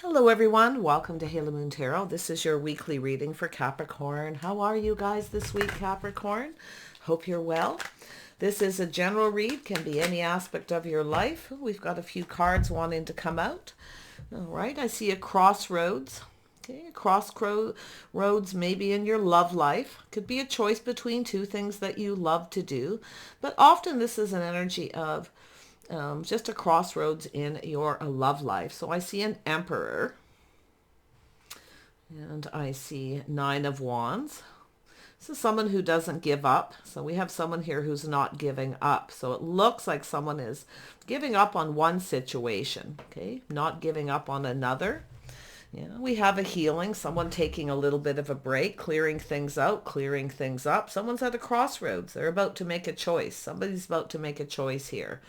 Hello everyone, welcome to Halo Moon Tarot. This is your weekly reading for Capricorn. How are you guys this week, Capricorn? Hope you're well. This is a general read, can be any aspect of your life. We've got a few cards wanting to come out. All right, I see a crossroads. Okay, crossroads maybe in your love life. Could be a choice between two things that you love to do, but often this is an energy of just a crossroads in your love life. So I see an Emperor and I see Nine of Wands. This is someone who doesn't give up. So we have someone here who's not giving up. So it looks like someone is giving up on one situation, okay? Not giving up on another. Yeah, we have a healing, someone taking a little bit of a break, clearing things out, clearing things up. Someone's at a crossroads. They're about to make a choice. Somebody's about to make a choice here.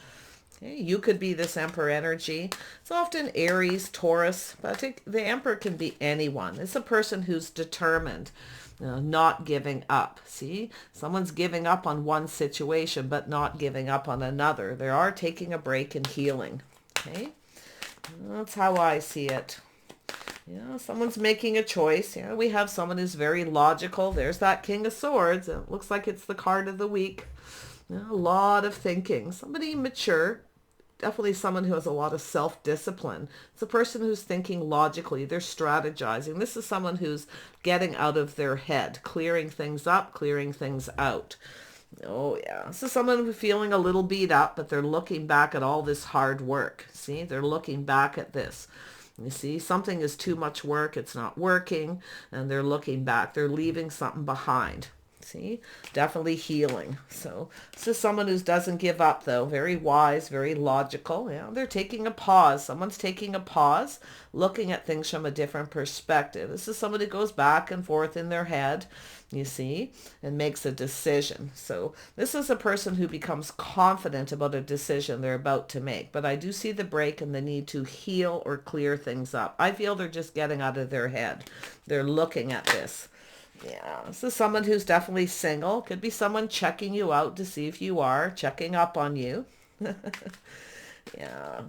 Okay, you could be this Emperor energy. It's often Aries, Taurus, but I think the Emperor can be anyone. It's a person who's determined, not giving up. See, someone's giving up on one situation, but not giving up on another. They are taking a break and healing. Okay, that's how I see it. Yeah, someone's making a choice. Yeah, we have someone who's very logical. There's that King of Swords. It looks like it's the card of the week. Yeah, a lot of thinking. Somebody mature. Definitely someone who has a lot of self-discipline. It's a person who's thinking logically. They're strategizing. This is someone who's getting out of their head, clearing things up, clearing things out. Oh, yeah. This is someone who's feeling a little beat up, but they're looking back at all this hard work. See, they're looking back at this. You see, something is too much work. It's not working, and they're looking back. They're leaving something behind. See, definitely healing. So this is someone who doesn't give up, though. Very wise, very logical. Yeah, they're taking a pause. Someone's taking a pause, looking at things from a different perspective. This is someone who goes back and forth in their head, you see, and makes a decision. So this is a person who becomes confident about a decision they're about to make. But I do see the break and the need to heal or clear things up. I feel they're just getting out of their head. They're looking at this. Yeah, this is someone who's definitely single. Could be someone checking you out to see if you are, checking up on you. Yeah,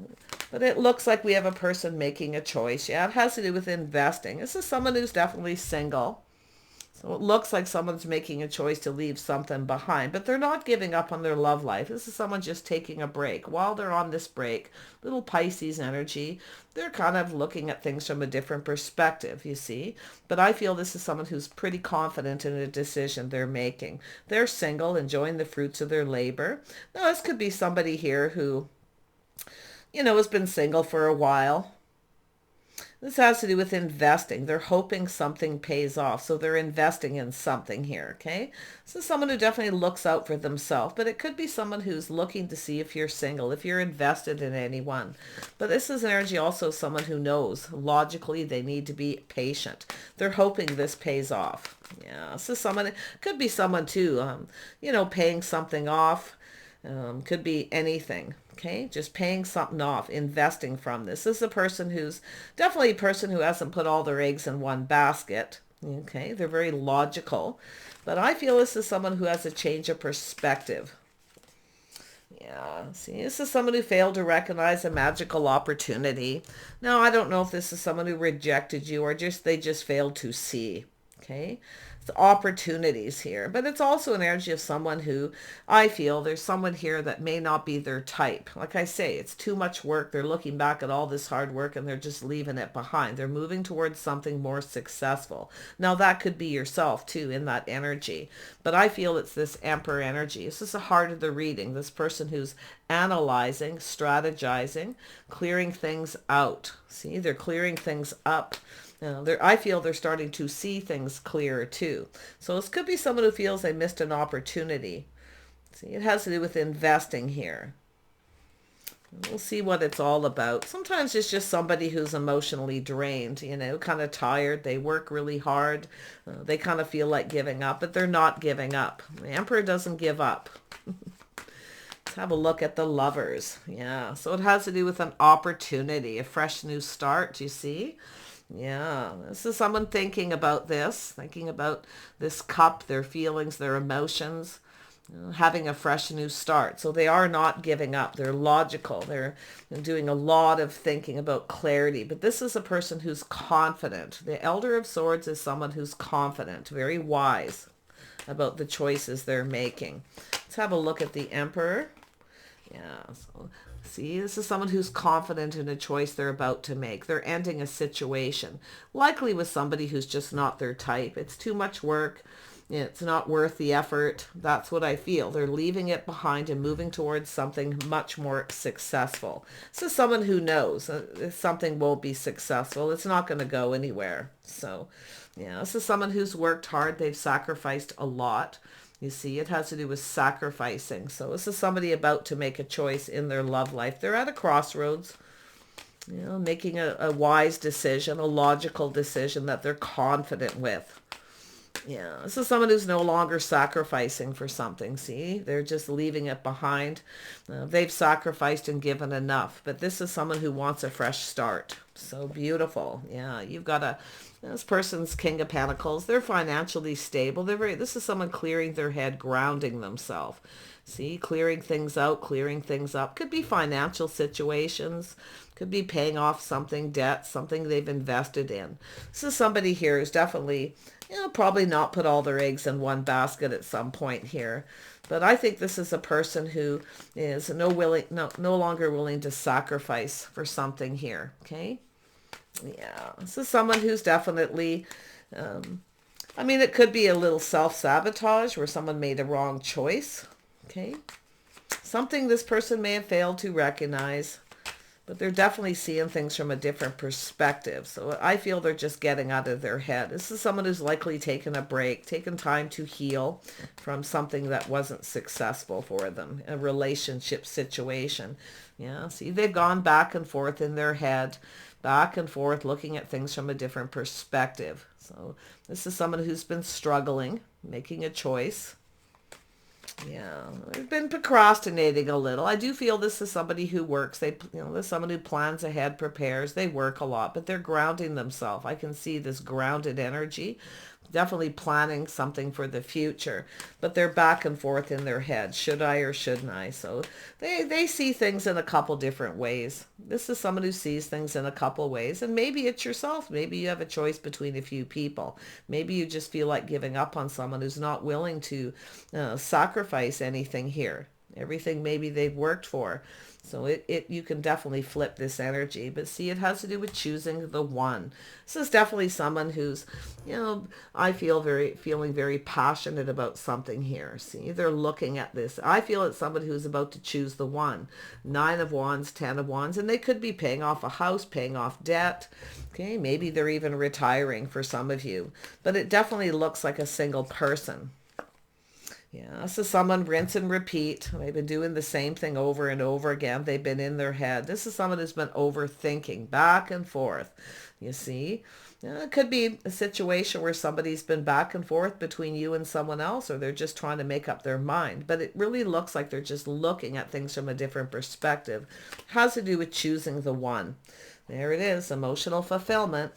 but it looks like we have a person making a choice. Yeah, it has to do with investing. This is someone who's definitely single. So it looks like someone's making a choice to leave something behind, but they're not giving up on their love life. This is someone just taking a break. While they're on this break, little Pisces energy, they're kind of looking at things from a different perspective, you see. But I feel this is someone who's pretty confident in a decision they're making. They're single, enjoying the fruits of their labor. Now, this could be somebody here who, has been single for a while. This has to do with investing. They're hoping something pays off. So they're investing in something here, okay? This is someone who definitely looks out for themselves, but it could be someone who's looking to see if you're single, if you're invested in anyone. But this is an energy also someone who knows logically they need to be patient. They're hoping this pays off. Yeah, this is someone, it could be someone too, paying something off. Could be anything. Okay, just paying something off, investing from this. This is a person who's definitely a person who hasn't put all their eggs in one basket. Okay, they're very logical. But I feel this is someone who has a change of perspective. Yeah, see, this is someone who failed to recognize a magical opportunity. Now, I don't know if this is someone who rejected you or they just failed to see. Okay, it's opportunities here, but it's also an energy of someone who I feel there's someone here that may not be their type. Like I say, it's too much work. They're looking back at all this hard work and they're just leaving it behind. They're moving towards something more successful. Now that could be yourself too in that energy, but I feel it's this Emperor energy. This is the heart of the reading. This person who's analyzing, strategizing, clearing things out. See, they're clearing things up. I feel they're starting to see things clearer too. So this could be someone who feels they missed an opportunity. See, it has to do with investing here. We'll see what it's all about. Sometimes it's just somebody who's emotionally drained, kind of tired. They work really hard. They kind of feel like giving up, but they're not giving up. The Emperor doesn't give up. Let's have a look at the Lovers. Yeah, so it has to do with an opportunity, a fresh new start, you see? Yeah, this is someone thinking about this cup, their feelings, their emotions. having a fresh new start. So they are not giving up. They're logical. They're doing a lot of thinking about clarity. But this is a person who's confident. The Elder of Swords is someone who's confident, very wise about the choices they're making. Let's have a look at the Emperor. Yeah, so see, this is someone who's confident in a choice they're about to make. They're ending a situation, likely with somebody who's just not their type. It's too much work. It's not worth the effort. That's what I feel. They're leaving it behind and moving towards something much more successful. This is someone who knows if something won't be successful, it's not going to go anywhere. So, yeah, this is someone who's worked hard. They've sacrificed a lot. You see, it has to do with sacrificing. So this is somebody about to make a choice in their love life. They're at a crossroads, making a wise decision, a logical decision that they're confident with. Yeah, this is someone who's no longer sacrificing for something. See, they're just leaving it behind. They've sacrificed and given enough. But this is someone who wants a fresh start. So beautiful. Yeah, you've got this person's King of Pentacles. They're financially stable. This is someone clearing their head, grounding themselves. See, clearing things out, clearing things up. Could be financial situations. Could be paying off something, debt, something they've invested in. This is somebody here who's definitely, probably not put all their eggs in one basket at some point here. But I think this is a person who is no longer willing to sacrifice for something here. Okay. Yeah. This is someone who's definitely, it could be a little self-sabotage where someone made a wrong choice. Okay. Something this person may have failed to recognize. But they're definitely seeing things from a different perspective. So I feel they're just getting out of their head. This is someone who's likely taken a break, taken time to heal from something that wasn't successful for them, a relationship situation. Yeah, see, they've gone back and forth in their head, back and forth, looking at things from a different perspective. So this is someone who's been struggling, making a choice. Yeah, they've been procrastinating a little. I do feel this is somebody who works. There's someone who plans ahead, prepares. They work a lot, but they're grounding themselves. I can see this grounded energy. Definitely planning something for the future, but they're back and forth in their head. Should I or shouldn't I? So they see things in a couple different ways. This is someone who sees things in a couple ways, and maybe it's yourself. Maybe you have a choice between a few people. Maybe you just feel like giving up on someone who's not willing to sacrifice anything here. Everything maybe they've worked for. So you can definitely flip this energy. But see, it has to do with choosing the one. This is definitely someone who's, I feel feeling very passionate about something here. See, they're looking at this. I feel it's somebody who's about to choose the one. 9 of Wands, 10 of Wands, and they could be paying off a house, paying off debt. Okay, maybe they're even retiring for some of you. But it definitely looks like a single person. Yeah, this is someone rinse and repeat. They've been doing the same thing over and over again. They've been in their head. This is someone who's been overthinking back and forth. You see, it could be a situation where somebody's been back and forth between you and someone else, or they're just trying to make up their mind. But it really looks like they're just looking at things from a different perspective. It has to do with choosing the one. There it is, emotional fulfillment.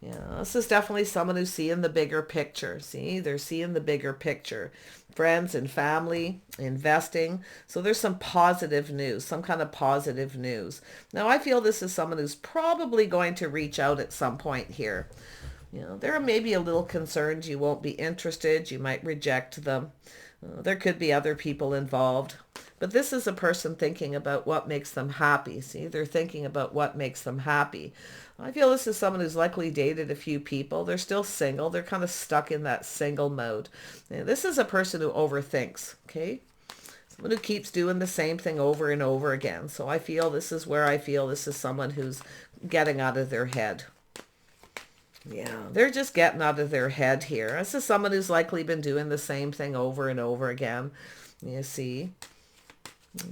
Yeah, this is definitely someone who's seeing the bigger picture. See, they're seeing the bigger picture. Friends and family, investing. So there's some positive news, some kind of positive news. Now, I feel this is someone who's probably going to reach out at some point here. They're maybe a little concerned you won't be interested. You might reject them. There could be other people involved. But this is a person thinking about what makes them happy. See, they're thinking about what makes them happy. I feel this is someone who's likely dated a few people. They're still single. They're kind of stuck in that single mode. And this is a person who overthinks, okay? Someone who keeps doing the same thing over and over again. So I feel this is someone who's getting out of their head. Yeah, they're just getting out of their head here. This is someone who's likely been doing the same thing over and over again. You see?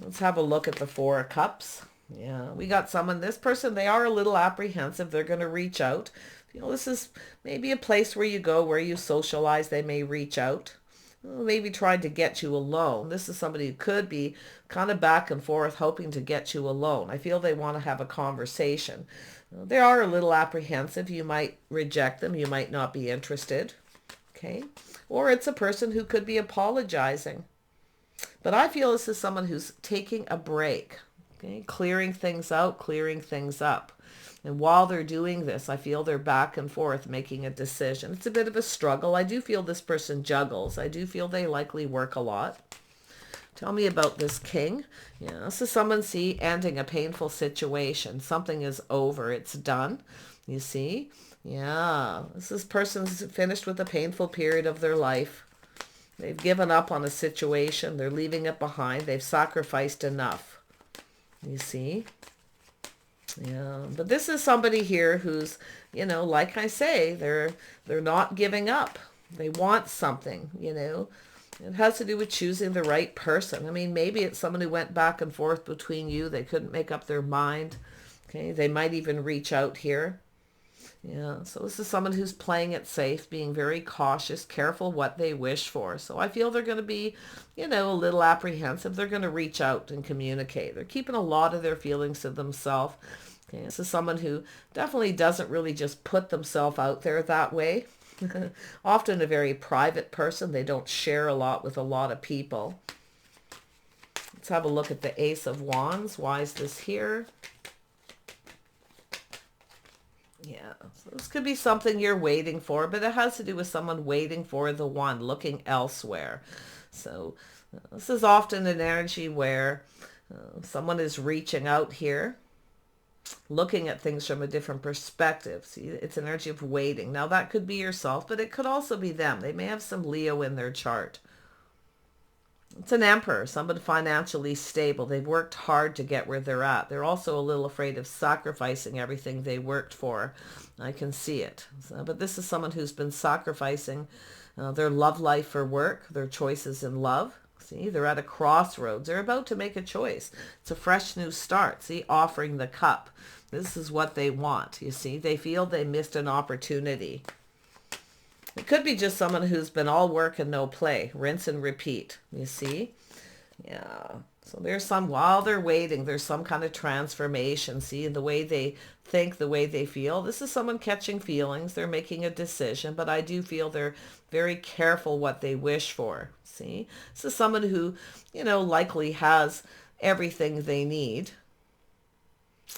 Let's have a look at the 4 of Cups. Yeah, we got this person, they are a little apprehensive. They're going to reach out. This is maybe a place where you go, where you socialize. They may reach out. Maybe trying to get you alone. This is somebody who could be kind of back and forth, hoping to get you alone. I feel they want to have a conversation. They are a little apprehensive. You might reject them. You might not be interested. Okay. Or it's a person who could be apologizing. But I feel this is someone who's taking a break, okay? Clearing things out, clearing things up. And while they're doing this, I feel they're back and forth making a decision. It's a bit of a struggle. I do feel this person juggles. I do feel they likely work a lot. Tell me about this king. Yeah, this is someone, see, ending a painful situation. Something is over. It's done. You see? Yeah, this person's finished with a painful period of their life. They've given up on a situation. They're leaving it behind. They've sacrificed enough. You see? Yeah, but this is somebody here who's, you know, like I say, they're not giving up. They want something, you know. It has to do with choosing the right person. I mean, maybe it's someone who went back and forth between you. They couldn't make up their mind. Okay, they might even reach out here. Yeah, so this is someone who's playing it safe, being very cautious, careful what they wish for. So I feel they're going to be, you know, a little apprehensive. They're going to reach out and communicate. They're keeping a lot of their feelings to themselves. Okay, this is someone who definitely doesn't really just put themselves out there that way. Often a very private person. They don't share a lot with a lot of people. Let's have a look at the Ace of Wands. Why is this here? Yeah, so this could be something you're waiting for, but it has to do with someone waiting for the one, looking elsewhere. So this is often an energy where someone is reaching out here, looking at things from a different perspective. See, it's an energy of waiting. Now that could be yourself, but it could also be them. They may have some Leo in their chart. It's an Emperor, somebody financially stable. They've worked hard to get where they're at. They're also a little afraid of sacrificing everything they worked for. I can see it. But this is someone who's been sacrificing their love life for work, their choices in love. See, they're at a crossroads. They're about to make a choice. It's a fresh new start. See, offering the cup. This is what they want. You see, they feel they missed an opportunity. It could be just someone who's been all work and no play. Rinse and repeat. You see? Yeah. So there's some, while they're waiting, there's some kind of transformation. See, the way they think, the way they feel. This is someone catching feelings. They're making a decision, but I do feel they're very careful what they wish for. See? This is someone who, you know, likely has everything they need.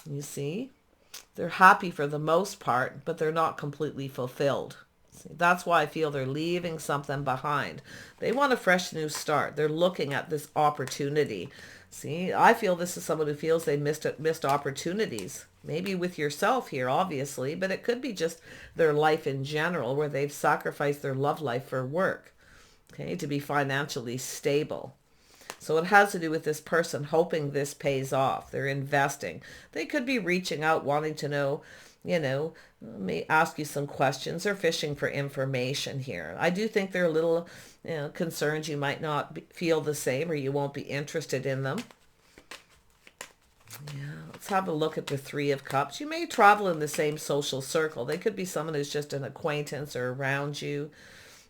You see? They're happy for the most part, but they're not completely fulfilled. That's why I feel they're leaving something behind. They want a fresh new start. They're looking at this opportunity. See, I feel this is someone who feels they missed opportunities. Maybe with yourself here, obviously, but it could be just their life in general where they've sacrificed their love life for work, okay, to be financially stable. So it has to do with this person hoping this pays off. They're investing. They could be reaching out, wanting to know, you know, may ask you some questions. They're fishing for information here. I do think they're a little, you know, concerned you might not feel the same or you won't be interested in them. Yeah, let's have a look at the Three of Cups. You may travel in the same social circle. They could be someone who's just an acquaintance or around you.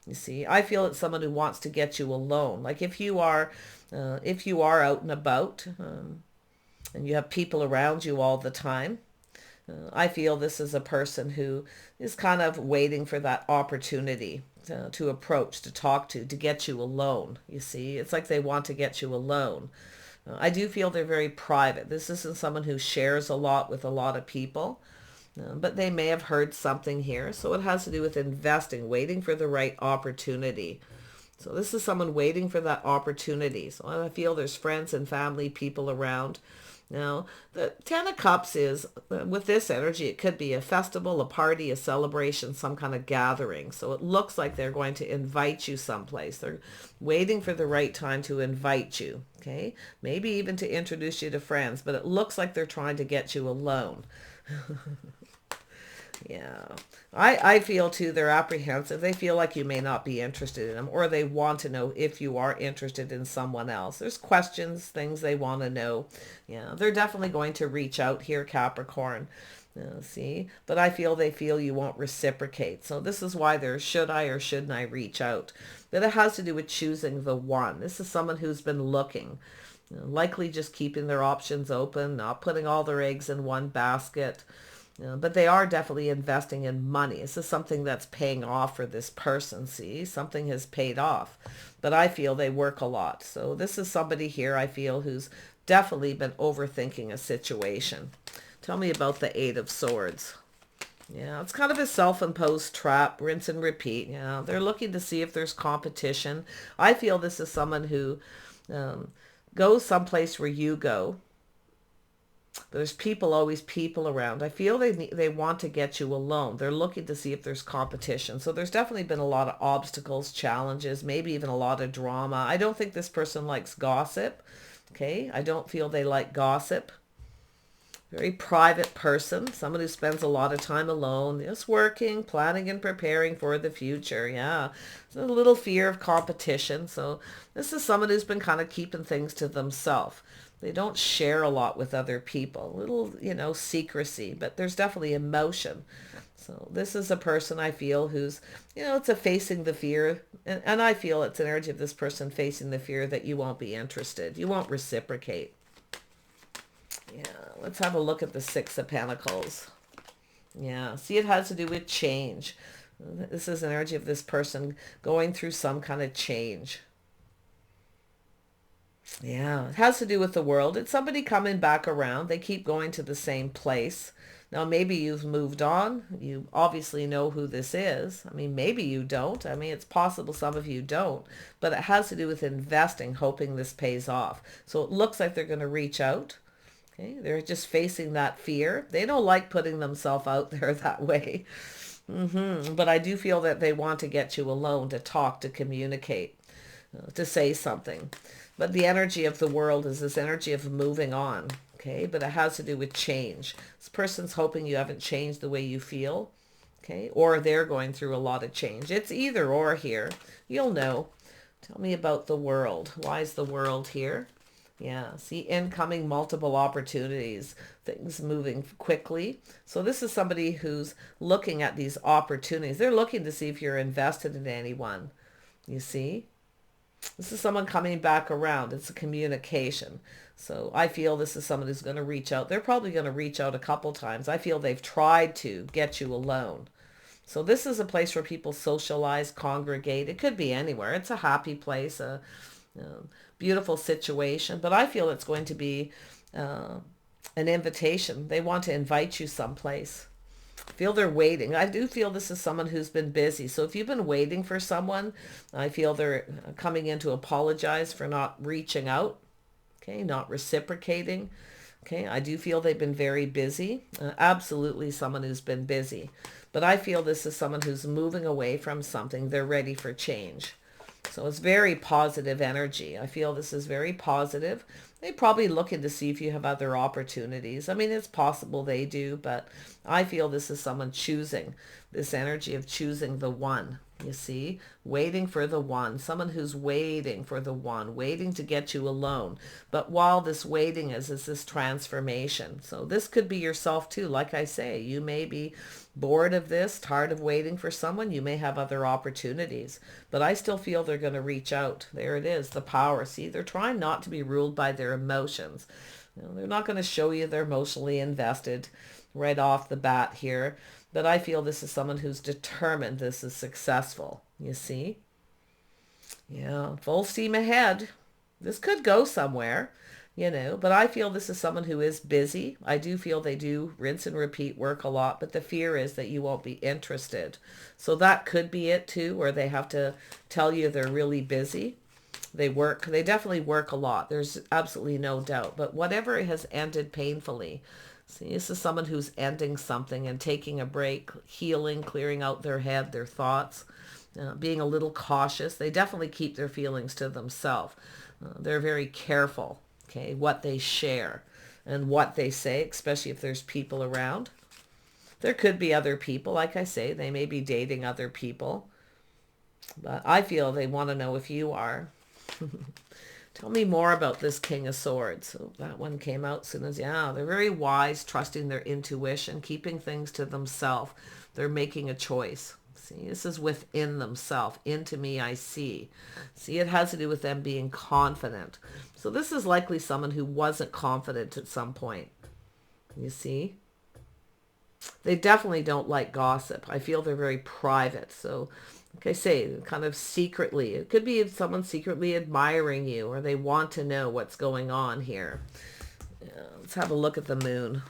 You see, I feel it's someone who wants to get you alone. Like if you are out and about and you have people around you all the time, I feel this is a person who is kind of waiting for that opportunity to approach, to talk to get you alone. You see, it's like they want to get you alone. I do feel they're very private. This isn't someone who shares a lot with a lot of people, but they may have heard something here. So it has to do with investing, waiting for the right opportunity. So this is someone waiting for that opportunity. So I feel there's friends and family, people around. Now, the Ten of Cups is, with this energy, it could be a festival, a party, a celebration, some kind of gathering. So it looks like they're going to invite you someplace. They're waiting for the right time to invite you, okay? Maybe even to introduce you to friends, but it looks like they're trying to get you alone. Yeah. I feel too they're apprehensive. They feel like you may not be interested in them, or they want to know if you are interested in someone else. There's questions, things they want to know. Yeah, they're definitely going to reach out here, Capricorn. See, but I feel they feel you won't reciprocate. So this is why there's should I or shouldn't I reach out. But it has to do with choosing the one. This is someone who's been looking, likely just keeping their options open, not putting all their eggs in one basket. But they are definitely investing in money. This is something that's paying off for this person. See, something has paid off. But I feel they work a lot. So this is somebody here, I feel, who's definitely been overthinking a situation. Tell me about the Eight of Swords. Yeah, it's kind of a self-imposed trap, rinse and repeat. Yeah, they're looking to see if there's competition. I feel this is someone who goes someplace where you go. There's always people around. I feel they want to get you alone. They're looking to see if there's competition. So there's definitely been a lot of obstacles, challenges, maybe even a lot of drama. I don't think this person likes gossip. Okay, I don't feel they like gossip. Very private person, someone who spends a lot of time alone, just working, planning and preparing for the future. Yeah, there's a little fear of competition. So this is someone who's been kind of keeping things to themselves. They don't share a lot with other people. A little, secrecy, but there's definitely emotion. So this is a person I feel who's, it's a facing the fear. And I feel it's an energy of this person facing the fear that you won't be interested. You won't reciprocate. Yeah, let's have a look at the Six of Pentacles. Yeah, see, it has to do with change. This is an energy of this person going through some kind of change. Yeah, it has to do with the world. It's somebody coming back around. They keep going to the same place. Now, maybe you've moved on. You obviously know who this is. I mean, maybe you don't. I mean, it's possible some of you don't. But it has to do with investing, hoping this pays off. So it looks like they're going to reach out. Okay, they're just facing that fear. They don't like putting themselves out there that way. But I do feel that they want to get you alone, to talk, to communicate, to say something. But the energy of the world is this energy of moving on. Okay, but it has to do with change. This person's hoping you haven't changed the way you feel. Okay, or they're going through a lot of change. It's either or here. You'll know. Tell me about the world. Why is the world here? Yeah, see, incoming multiple opportunities, things moving quickly. So this is somebody who's looking at these opportunities. They're looking to see if you're invested in anyone. You see? This is someone coming back around. It's a communication. So I feel this is someone who's going to reach out. They're probably going to reach out a couple times. I feel they've tried to get you alone. So this is a place where people socialize, congregate. It could be anywhere. It's a happy place, a beautiful situation. But I feel it's going to be an invitation. They want to invite you someplace. I feel they're waiting. I do feel this is someone who's been busy. So if you've been waiting for someone, I feel they're coming in to apologize for not reaching out. Okay, not reciprocating. Okay, I do feel they've been very busy. Absolutely someone who's been busy. But I feel this is someone who's moving away from something. They're ready for change. So it's very positive energy. I feel this is very positive. They're probably looking to see if you have other opportunities. I mean, it's possible they do, but I feel this is someone choosing, this energy of choosing the one. You see, waiting for the one, someone who's waiting for the one, waiting to get you alone. But while this waiting is this transformation. So this could be yourself too. Like I say, you may be bored of this, tired of waiting for someone. You may have other opportunities, but I still feel they're going to reach out. There it is, the power. See, they're trying not to be ruled by their emotions. They're not going to show you they're emotionally invested right off the bat here. But I feel this is someone who's determined this is successful. You see? Yeah, full steam ahead. This could go somewhere, but I feel this is someone who is busy. I do feel they do rinse and repeat work a lot, but the fear is that you won't be interested. So that could be it too, where they have to tell you they're really busy. They definitely work a lot. There's absolutely no doubt. But whatever has ended painfully, see, this is someone who's ending something and taking a break, healing, clearing out their head, their thoughts, being a little cautious. They definitely keep their feelings to themselves. They're very careful, okay, what they share and what they say, especially if there's people around. There could be other people. Like I say, they may be dating other people. But I feel they want to know if you are. Tell me more about this King of Swords. So that one came out soon as, yeah, they're very wise, trusting their intuition, keeping things to themselves. They're making a choice. See, this is within themselves. Into me I see. See, it has to do with them being confident. So this is likely someone who wasn't confident at some point. You see? They definitely don't like gossip. I feel they're very private. So, like I say, kind of secretly. It could be someone secretly admiring you, or they want to know what's going on here. Yeah, let's have a look at the moon.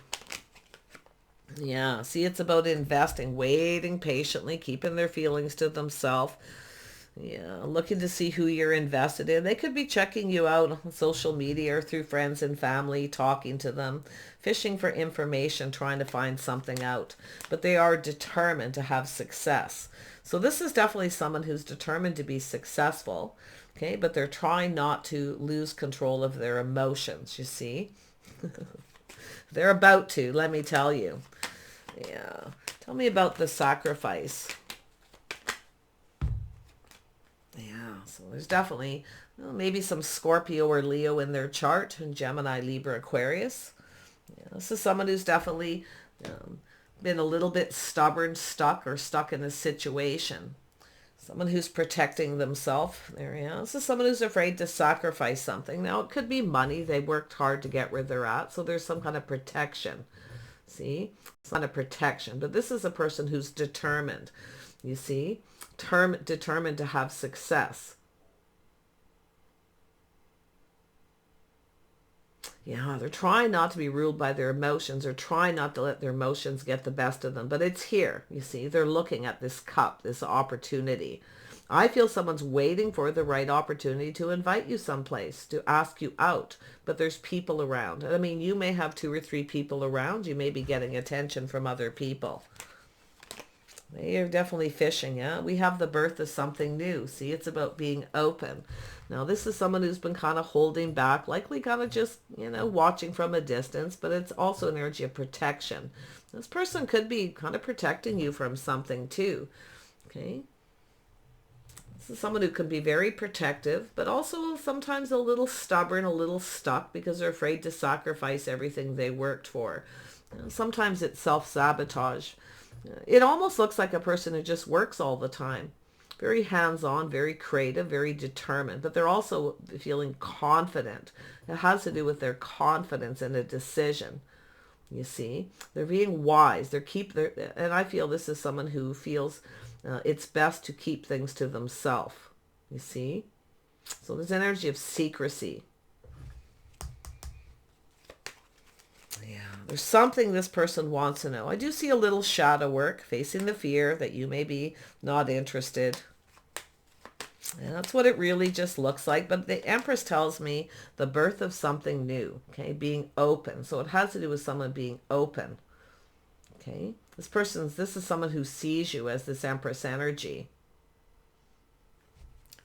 Yeah, see, it's about investing, waiting patiently, keeping their feelings to themselves. Yeah, looking to see who you're invested in. They could be checking you out on social media or through friends and family, talking to them, fishing for information, trying to find something out. But they are determined to have success. So this is definitely someone who's determined to be successful, okay? But they're trying not to lose control of their emotions, you see? They're about to, let me tell you. Yeah. Tell me about the sacrifice. Yeah, so there's definitely maybe some Scorpio or Leo in their chart, and Gemini, Libra, Aquarius. Yeah, this is someone who's definitely been a little bit stubborn, stuck in a situation. Someone who's protecting themselves. There, yeah. This is someone who's afraid to sacrifice something. Now, it could be money. They worked hard to get where they're at, so there's some kind of protection. See? It's not a protection, but this is a person who's determined. You see? Determined to have success. Yeah, they're trying not to be ruled by their emotions, or trying not to let their emotions get the best of them. But it's here, you see. They're looking at this cup, this opportunity. I feel someone's waiting for the right opportunity to invite you someplace, to ask you out. But there's people around. I mean, you may have 2 or 3 people around. You may be getting attention from other people. You're definitely fishing, yeah? We have the birth of something new. See, it's about being open. Now, this is someone who's been kind of holding back, likely kind of just, watching from a distance, but it's also an energy of protection. This person could be kind of protecting you from something too, okay? This is someone who can be very protective, but also sometimes a little stubborn, a little stuck, because they're afraid to sacrifice everything they worked for. Sometimes it's self-sabotage. It almost looks like a person who just works all the time. Very hands-on, very creative, very determined, but they're also feeling confident. It has to do with their confidence in a decision. You see, they're being wise. And I feel this is someone who feels it's best to keep things to themselves. You see, so there's an energy of secrecy. There's something this person wants to know. I do see a little shadow work, facing the fear that you may be not interested. And that's what it really just looks like. But the Empress tells me the birth of something new, okay, being open. So it has to do with someone being open, okay? This is someone who sees you as this Empress energy.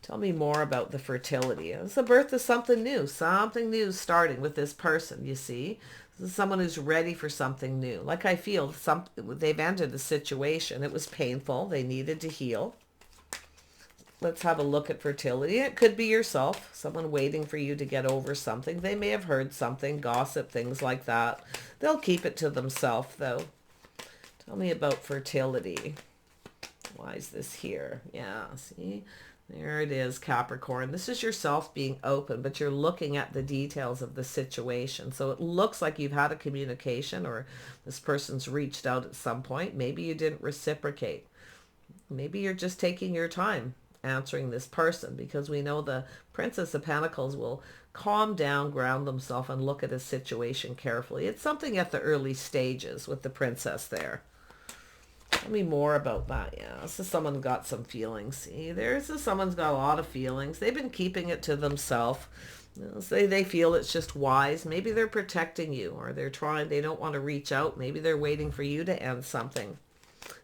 Tell me more about the fertility. It's the birth of something new starting with this person, you see. This is someone who's ready for something new. Like I feel they've ended the situation. It was painful. They needed to heal. Let's have a look at fertility. It could be yourself, someone waiting for you to get over something. They may have heard something, gossip, things like that. They'll keep it to themselves, though. Tell me about fertility. Why is this here? Yeah, see? There it is, Capricorn. This is yourself being open, but you're looking at the details of the situation. So it looks like you've had a communication, or this person's reached out at some point. Maybe you didn't reciprocate. Maybe you're just taking your time answering this person, because we know the Princess of Pentacles will calm down, ground themselves, and look at a situation carefully. It's something at the early stages with the princess there. Tell me more about that. Yeah, this is someone got some feelings. See, someone's got a lot of feelings. They've been keeping it to themselves. They feel it's just wise. Maybe they're protecting you, or they don't want to reach out. Maybe they're waiting for you to end something.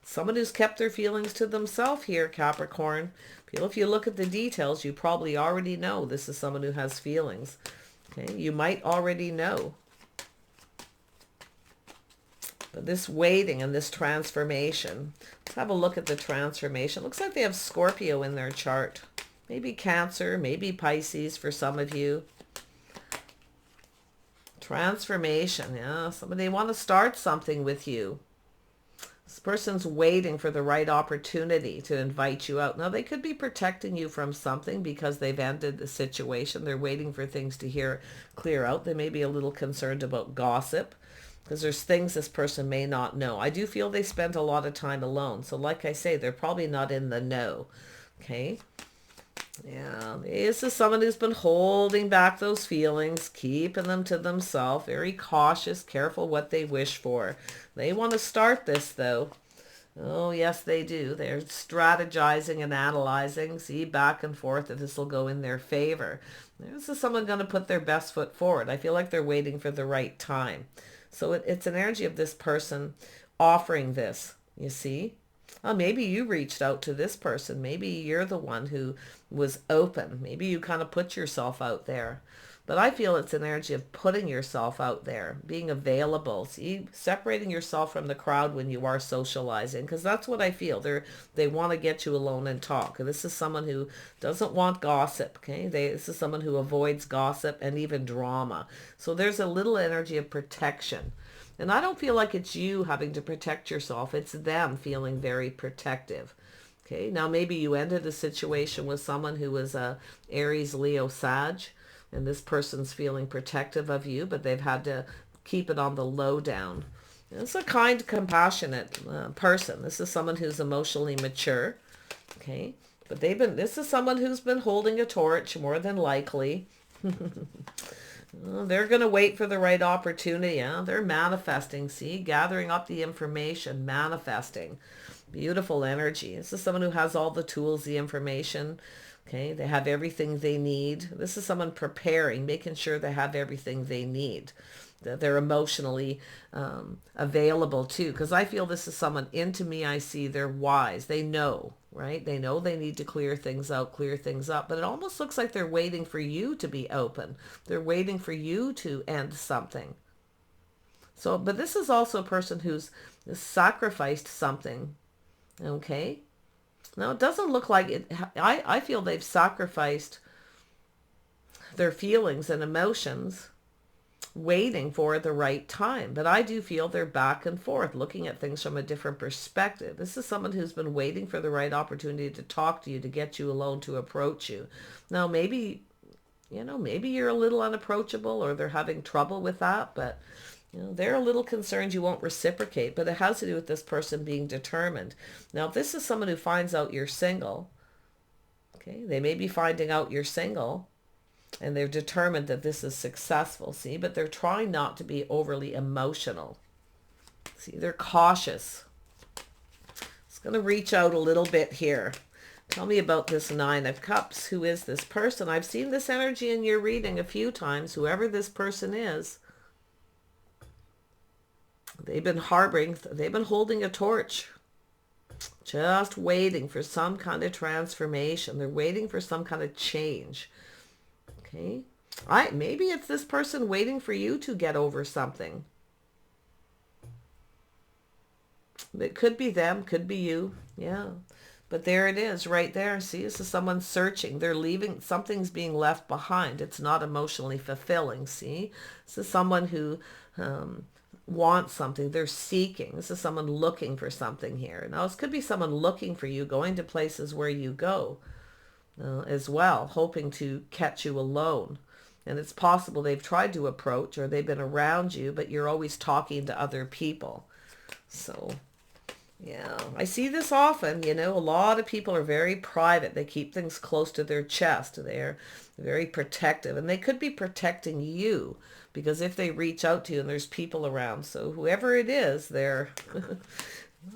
Someone who's kept their feelings to themselves here, Capricorn. If you look at the details, you probably already know this is someone who has feelings. Okay, you might already know. But this waiting and this transformation. Let's have a look at the transformation. Looks like they have Scorpio in their chart. Maybe Cancer, maybe Pisces for some of you. Transformation, yeah. Somebody want to start something with you. This person's waiting for the right opportunity to invite you out. Now, they could be protecting you from something because they've ended the situation. They're waiting for things to clear out. They may be a little concerned about gossip, because there's things this person may not know. I do feel they spend a lot of time alone. So like I say, they're probably not in the know. Okay. Yeah, this is someone who's been holding back those feelings, keeping them to themselves, very cautious, careful what they wish for. They want to start this though. Oh, yes, they do. They're strategizing and analyzing, see, back and forth, if this will go in their favor. This is someone going to put their best foot forward. I feel like they're waiting for the right time. So it's an energy of this person offering this, you see. Oh, maybe you reached out to this person. Maybe you're the one who was open. Maybe you kind of put yourself out there. But I feel it's an energy of putting yourself out there, being available. See, separating yourself from the crowd when you are socializing, because that's what I feel. They want to get you alone and talk. This is someone who doesn't want gossip, okay? This is someone who avoids gossip and even drama. So there's a little energy of protection. And I don't feel like it's you having to protect yourself. It's them feeling very protective. Okay, now maybe you ended a situation with someone who was a Aries, Leo, Sag, and this person's feeling protective of you, but they've had to keep it on the low down. It's a kind, compassionate person. This is someone who's emotionally mature. Okay, but this is someone who's been holding a torch, more than likely. They're going to wait for the right opportunity. Yeah? They're manifesting, see, gathering up the information, manifesting. Beautiful energy. This is someone who has all the tools, the information. Okay, they have everything they need. This is someone preparing, making sure they have everything they need. That they're emotionally available too. Because I feel this is someone, into me, I see they're wise. They know, right? They know they need to clear things out, clear things up. But it almost looks like they're waiting for you to be open. They're waiting for you to end something. So, but this is also a person who's sacrificed something. Okay. Now, it doesn't look like it. I feel they've sacrificed their feelings and emotions waiting for the right time. But I do feel they're back and forth, looking at things from a different perspective. This is someone who's been waiting for the right opportunity to talk to you, to get you alone, to approach you. Now, maybe, maybe you're a little unapproachable or they're having trouble with that, but they're a little concerned you won't reciprocate, but it has to do with this person being determined. Now, if this is someone who finds out you're single, okay, they may be finding out you're single and they're determined that this is successful, see, but they're trying not to be overly emotional. See, they're cautious. It's going to reach out a little bit here. Tell me about this Nine of Cups. Who is this person? I've seen this energy in your reading a few times, whoever this person is. They've been holding a torch, just waiting for some kind of transformation. They're waiting for some kind of change. Okay. Maybe it's this person waiting for you to get over something. It could be them, could be you. Yeah. But there it is right there. See, this is someone searching. They're leaving, something's being left behind. It's not emotionally fulfilling. See, this is someone who wants something. They're seeking. This is someone looking for something here. Now, this could be someone looking for you, going to places where you go as well, hoping to catch you alone. And it's possible they've tried to approach or they've been around you, but you're always talking to other people. So, yeah, I see this often. A lot of people are very private. They keep things close to their chest. They're very protective, and they could be protecting you. Because if they reach out to you and there's people around, so whoever it is,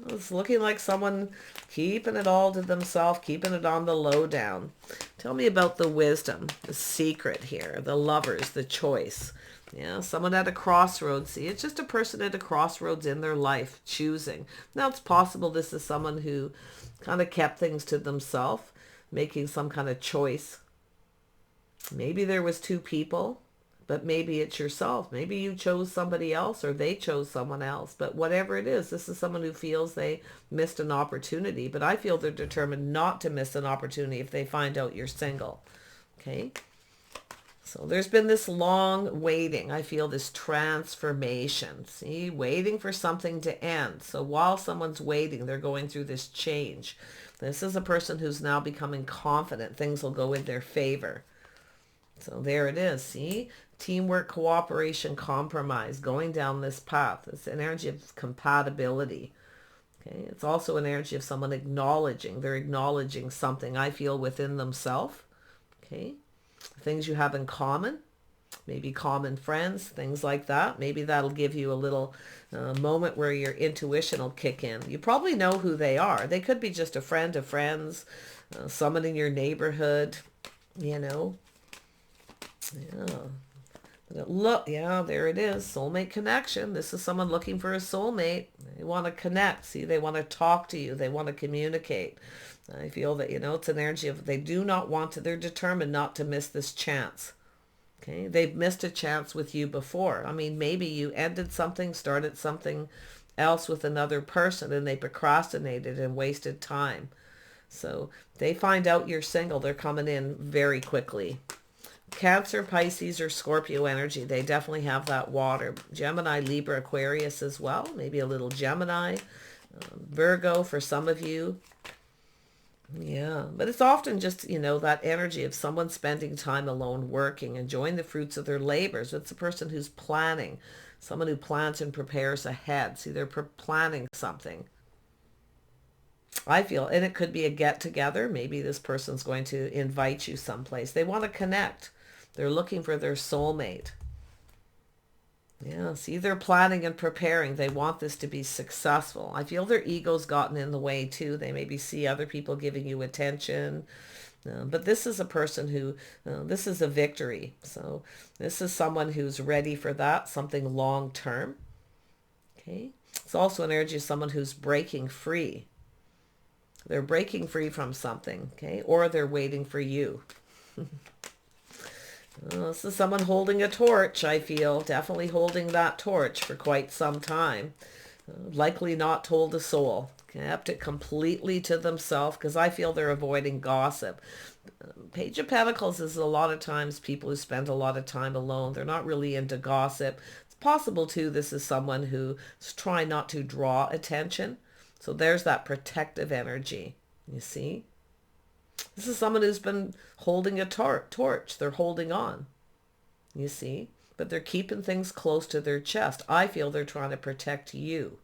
it's looking like someone keeping it all to themselves, keeping it on the low down. Tell me about the wisdom, the secret here, the lovers, the choice. Yeah, someone at a crossroads. See, it's just a person at a crossroads in their life, choosing. Now, it's possible this is someone who kind of kept things to themselves, making some kind of choice. Maybe there was two people. But maybe it's yourself. Maybe you chose somebody else or they chose someone else. But whatever it is, this is someone who feels they missed an opportunity. But I feel they're determined not to miss an opportunity if they find out you're single. Okay? So there's been this long waiting. I feel this transformation. See? Waiting for something to end. So while someone's waiting, they're going through this change. This is a person who's now becoming confident. Things will go in their favor. So there it is. See? Teamwork, cooperation, compromise, going down this path. It's an energy of compatibility. Okay. It's also an energy of someone acknowledging. They're acknowledging something, I feel, within themselves. Okay. Things you have in common. Maybe common friends, things like that. Maybe that'll give you a little moment where your intuition will kick in. You probably know who they are. They could be just a friend of friends, someone in your neighborhood, you know. Yeah. Look, yeah, there it is. Soulmate connection. This is someone looking for a soulmate. They want to connect. See, they want to talk to you. They want to communicate. I feel that, you know, it's an energy of they do not want to, they're determined not to miss this chance. Okay, they've missed a chance with you before. I mean, maybe you ended something, started something else with another person, and they procrastinated and wasted time. So they find out you're single, they're coming in very quickly. Cancer, Pisces, or Scorpio energy, they definitely have that water. Gemini, Libra, Aquarius as well. Maybe a little Gemini. Virgo for some of you. Yeah, but it's often just, you know, that energy of someone spending time alone working, enjoying the fruits of their labors. It's a person who's planning, someone who plans and prepares ahead. See, they're planning something. I feel, and it could be a get together. Maybe this person's going to invite you someplace. They want to connect. They're looking for their soulmate. Yeah, see, they're planning and preparing. They want this to be successful. I feel their ego's gotten in the way too. They maybe see other people giving you attention. But this is a person who, this is a victory. So this is someone who's ready for that, something long term. Okay. It's also an energy of someone who's breaking free. They're breaking free from something, okay? Or they're waiting for you. This is someone holding a torch, I feel. Definitely holding that torch for quite some time. Likely not told a soul. Kept it completely to themselves because I feel they're avoiding gossip. Page of Pentacles is a lot of times people who spend a lot of time alone. They're not really into gossip. It's possible, too, this is someone who's trying not to draw attention. So there's that protective energy, you see? This is someone who's been holding a torch. They're holding on, you see? But they're keeping things close to their chest. I feel they're trying to protect you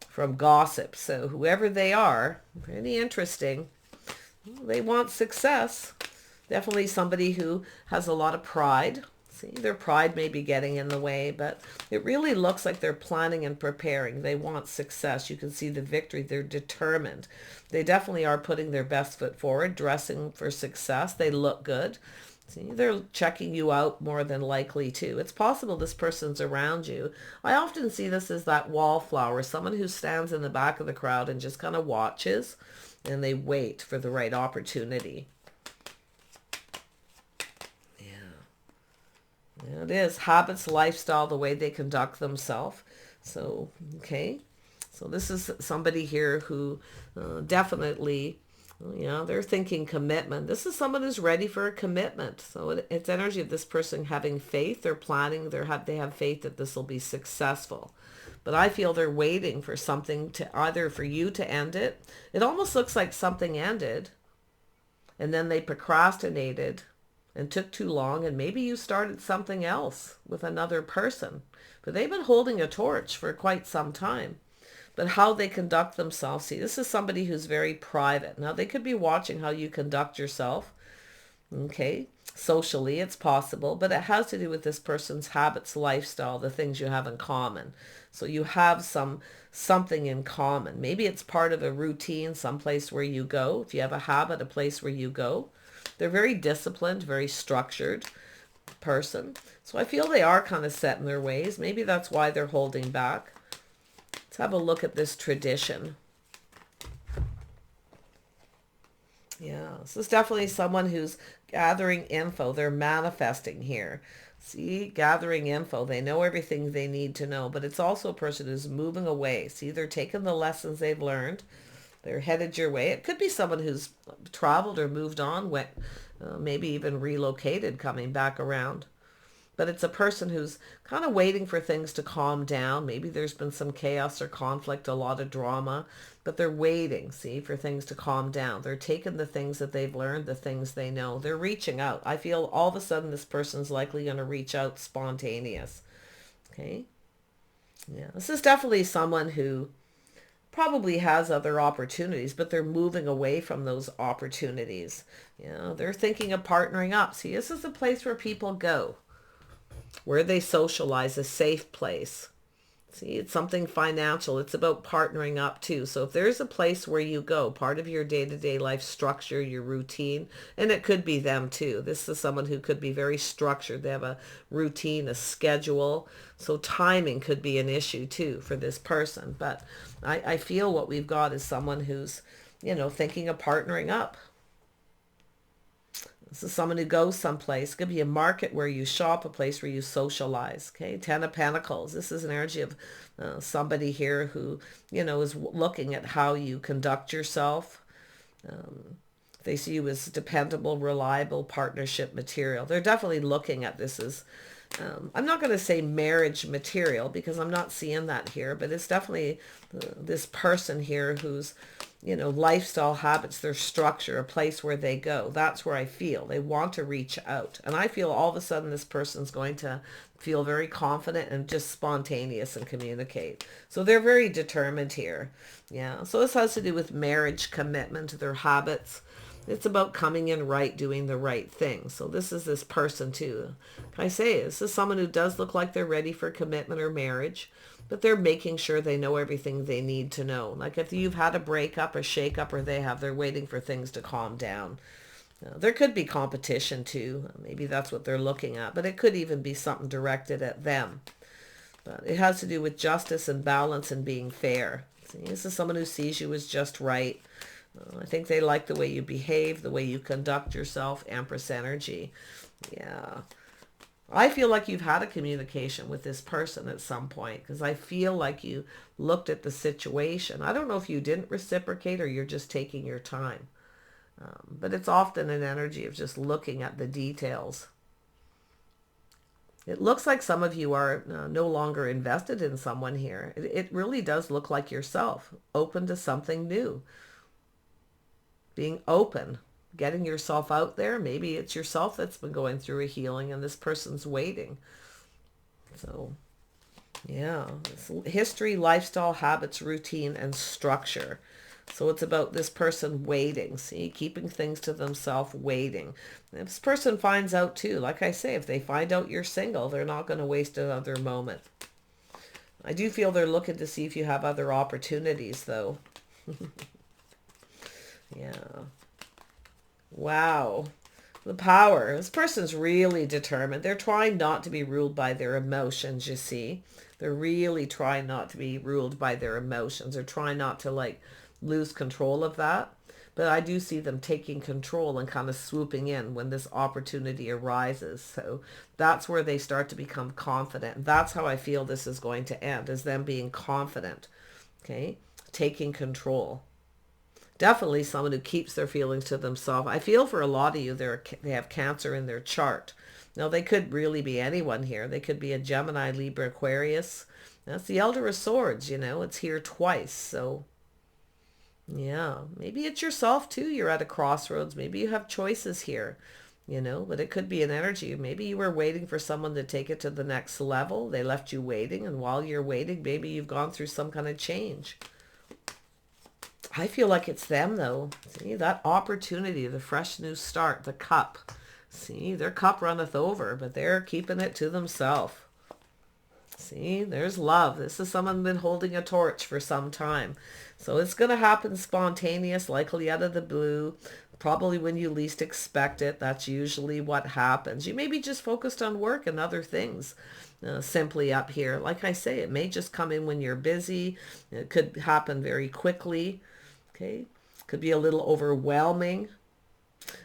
from gossip. So whoever they are, pretty interesting. They want success. Definitely somebody who has a lot of pride. See, their pride may be getting in the way, but it really looks like they're planning and preparing. They want success. You can see the victory. They're determined. They definitely are putting their best foot forward, dressing for success. They look good. See, they're checking you out more than likely too. It's possible this person's around you. I often see this as that wallflower, someone who stands in the back of the crowd and just kind of watches and they wait for the right opportunity. It is habits, lifestyle, the way they conduct themselves. So, okay. So this is somebody here who definitely, they're thinking commitment. This is someone who's ready for a commitment. So it's energy of this person having faith. They're planning. They have faith that this will be successful. But I feel they're waiting for something to either for you to end it. It almost looks like something ended and then they procrastinated and took too long, and maybe you started something else with another person. But they've been holding a torch for quite some time. But how they conduct themselves, see, this is somebody who's very private. Now, they could be watching how you conduct yourself, okay? Socially, it's possible, but it has to do with this person's habits, lifestyle, the things you have in common. So you have something in common. Maybe it's part of a routine, someplace where you go. If you have a habit, a place where you go. They're very disciplined, very structured person. So I feel they are kind of set in their ways. Maybe that's why they're holding back. Let's have a look at this tradition. Yeah, this is definitely someone who's gathering info. They're manifesting here. See, gathering info. They know everything they need to know, but it's also a person who's moving away. See, they're taking the lessons they've learned. They're headed your way. It could be someone who's traveled or moved on, went, maybe even relocated, coming back around. but it's a person who's kind of waiting for things to calm down. Maybe there's been some chaos or conflict, a lot of drama, but they're waiting, see, for things to calm down. They're taking the things that they've learned, the things they know. They're reaching out. I feel all of a sudden this person's likely going to reach out spontaneous. Okay. Yeah, this is definitely someone who probably has other opportunities, but they're moving away from those opportunities. You know, they're thinking of partnering up. See, this is a place where people go, where they socialize, a safe place. See, it's something financial. It's about partnering up too. So if there's a place where you go, part of your day-to-day life structure, your routine, and it could be them too. This is someone who could be very structured. They have a routine, a schedule. So timing could be an issue too for this person. But I feel what we've got is someone who's, you know, thinking of partnering up. This is someone who goes someplace. It could be a market where you shop, a place where you socialize. Okay, Ten of Pentacles. This is an energy of somebody here who, you know, is looking at how you conduct yourself. They see you as dependable, reliable partnership material. They're definitely looking at this as, I'm not going to say marriage material because I'm not seeing that here, but it's definitely this person here who's, you know, lifestyle habits, their structure, a place where they go. That's where I feel they want to reach out. And I feel all of a sudden this person's going to feel very confident and just spontaneous and communicate. So they're very determined here. Yeah. So this has to do with marriage, commitment, their habits. It's about coming in right, doing the right thing. So this is this person too. Can I say this is someone who does look like they're ready for commitment or marriage, but they're making sure they know everything they need to know. Like if you've had a breakup, a shakeup, or they have, they're waiting for things to calm down. There could be competition too. Maybe that's what they're looking at, but it could even be something directed at them. But it has to do with justice and balance and being fair. See, this is someone who sees you as just right. I think they like the way you behave, the way you conduct yourself, Empress energy. Yeah. I feel like you've had a communication with this person at some point because I feel like you looked at the situation. I don't know if you didn't reciprocate or you're just taking your time. But it's often an energy of just looking at the details. It looks like some of you are no longer invested in someone here. It really does look like yourself, open to something new. Being open, getting yourself out there. Maybe it's yourself that's been going through a healing and this person's waiting. So, yeah, it's history, lifestyle, habits, routine, and structure. So it's about this person waiting, see, keeping things to themselves, waiting. And if this person finds out too, like I say, if they find out you're single, they're not going to waste another moment. I do feel they're looking to see if you have other opportunities though. Yeah. Wow. The power. This person's really determined. They're trying not to be ruled by their emotions, you see. They're really trying not to be ruled by their emotions. They're trying not to like lose control of that. But I do see them taking control and kind of swooping in when this opportunity arises. So that's where they start to become confident. That's how I feel this is going to end, is them being confident. Okay? Taking control. Definitely someone who keeps their feelings to themselves. I feel for a lot of you, they have Cancer in their chart. Now, they could really be anyone here. They could be a Gemini, Libra, Aquarius. That's the Elder of Swords, you know. It's here twice. So, yeah. Maybe it's yourself, too. You're at a crossroads. Maybe you have choices here, you know. But it could be an energy. Maybe you were waiting for someone to take it to the next level. They left you waiting. And while you're waiting, maybe you've gone through some kind of change. I feel like it's them, though. See, that opportunity, the fresh new start, the cup. See, their cup runneth over, but they're keeping it to themselves. See, there's love. This is someone been holding a torch for some time. So it's going to happen spontaneous, likely out of the blue, probably when you least expect it. That's usually what happens. You may be just focused on work and other things. Simply up here. Like I say, it may just come in when you're busy. It could happen very quickly. Okay, could be a little overwhelming.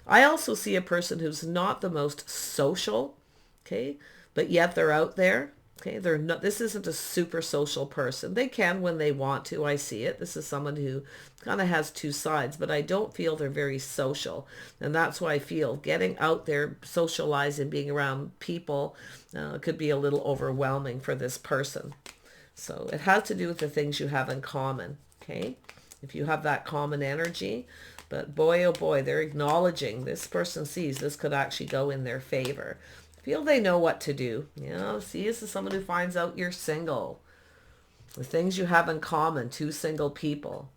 I also see a person who's not the most social, okay, but yet they're out there. Okay, they're not, this isn't a super social person. They can when they want to. I see it. This is someone who kind of has two sides, but I don't feel they're very social. And that's why I feel getting out there, socializing, being around people could be a little overwhelming for this person. So it has to do with the things you have in common. Okay, if you have that common energy. But boy, oh boy, they're acknowledging, this person sees this could actually go in their favor. Feel they know what to do. You know, see, this is someone who finds out you're single. The things you have in common, two single people.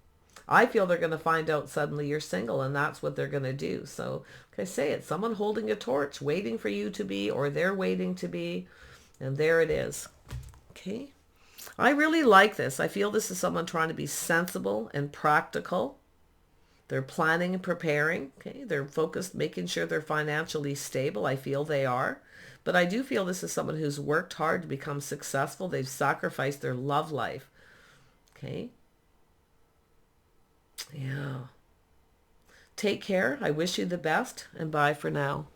I feel they're going to find out suddenly you're single, and that's what they're going to do. So, like I say, it's someone holding a torch, waiting for you to be, or they're waiting to be, and there it is. Okay. I really like this. I feel this is someone trying to be sensible and practical. They're planning and preparing. Okay. They're focused, making sure they're financially stable. I feel they are. But I do feel this is someone who's worked hard to become successful. They've sacrificed their love life. Okay. Yeah. Take care. I wish you the best, and bye for now.